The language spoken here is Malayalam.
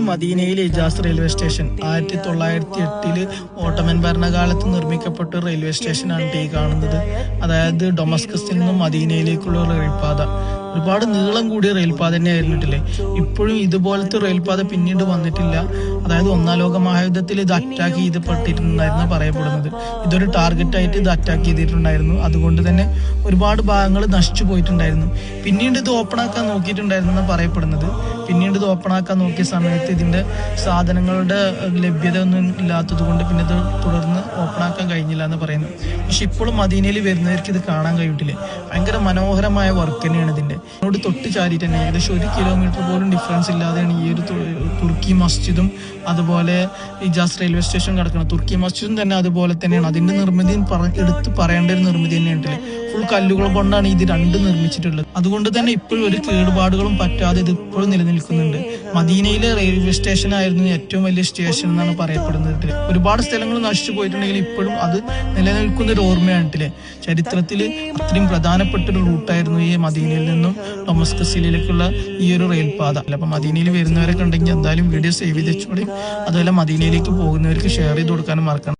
മദീനയിലെ ഇജാസ് റെയിൽവേ സ്റ്റേഷൻ 1908 ഓട്ടോമൻ ഭരണകാലത്ത് നിർമ്മിക്കപ്പെട്ട റെയിൽവേ സ്റ്റേഷനാണ് ഈ കാണുന്നത്. അതായത് ഡൊമസ്കസിൽ നിന്നും മദീനയിലേക്കുള്ള റെയിൽപാത. ഒരുപാട് നീളം കൂടിയ റെയിൽപാത തന്നെ ആയിരുന്നിട്ടില്ലേ. ഇപ്പോഴും ഇതുപോലത്തെ റെയിൽപാത പിന്നീട് വന്നിട്ടില്ല. അതായത് ഒന്നാം ലോക മഹായുദ്ധത്തിൽ ഇത് അറ്റാക്ക് ചെയ്തിപ്പെട്ടിട്ടുണ്ടായിരുന്നു പറയപ്പെടുന്നത്. ഇതൊരു ടാർഗറ്റായിട്ട് ഇത് അറ്റാക്ക് ചെയ്തിട്ടുണ്ടായിരുന്നു. അതുകൊണ്ട് തന്നെ ഒരുപാട് ഭാഗങ്ങൾ നശിച്ചു പോയിട്ടുണ്ടായിരുന്നു. പിന്നീട് ഇത് ഓപ്പൺ ആക്കാൻ നോക്കിയിട്ടുണ്ടായിരുന്നു പറയപ്പെടുന്നത്. പിന്നീട് ഇത് ഓപ്പൺ ആക്കാൻ നോക്കിയ സമയത്ത് ഇതിന്റെ സാധനങ്ങളുടെ ലഭ്യത ഒന്നും ഇല്ലാത്തത് കൊണ്ട് പിന്നെ ഇത് തുടർന്ന് ഓപ്പൺ ആക്കാൻ കഴിഞ്ഞില്ല എന്ന് പറയുന്നു. പക്ഷെ ഇപ്പോഴും മദീനയിൽ വരുന്നവർക്ക് ഇത് കാണാൻ കഴിയിട്ടില്ലേ. ഭയങ്കര മനോഹരമായ വർക്ക് തന്നെയാണ് ഇതിന്റെ. അതിനോട് തൊട്ട് ചാരിട്ട് തന്നെ ഏകദേശം 1 കിലോമീറ്റർ പോലും ഡിഫറൻസ് ഇല്ലാതെയാണ് ഈ ഒരു തുർക്കി മസ്ജിദും അതുപോലെ ഇജാസ് റെയിൽവേ സ്റ്റേഷൻ കിടക്കുന്നത്. തുർക്കി മസ്ജിദും തന്നെ അതുപോലെ തന്നെയാണ്. അതിന്റെ നിർമ്മിതിയും എടുത്ത് പറയേണ്ട ഒരു നിർമ്മിതി തന്നെയാണ്. ഫുൾ കല്ലുകൾ കൊണ്ടാണ് ഇത് രണ്ടും നിർമ്മിച്ചിട്ടുള്ളത്. അതുകൊണ്ട് തന്നെ ഇപ്പോഴും ഒരു കേടുപാടുകളും പറ്റാതെ ഇത് ഇപ്പോഴും നിലനിൽക്കുന്നുണ്ട്. മദീനയിലെ റെയിൽവേ സ്റ്റേഷൻ ആയിരുന്നു ഏറ്റവും വലിയ സ്റ്റേഷൻ എന്നാണ് പറയപ്പെടുന്നത്. ഒരുപാട് സ്ഥലങ്ങൾ നശിച്ചു പോയിട്ടുണ്ടെങ്കിൽ ഇപ്പോഴും അത് നിലനിൽക്കുന്ന ഒരു ഓർമ്മയാണിട്ടില്ലേ. ചരിത്രത്തിൽ അത്രയും പ്രധാനപ്പെട്ട ഒരു റൂട്ടായിരുന്നു ഈ മദീനയിൽ നിന്നും ഡൊമസ്കസിലേക്കുള്ള ഈ ഒരു റെയിൽപാത. അപ്പൊ മദീനയിൽ വരുന്നവരൊക്കെ ഉണ്ടെങ്കിൽ എന്തായാലും വീഡിയോ സേവ് ചെയ്ത് വെച്ചോളി. അതുപോലെ മദീനയിലേക്ക് പോകുന്നവർക്ക് ഷെയർ ചെയ്ത് കൊടുക്കാനും മറക്കണം.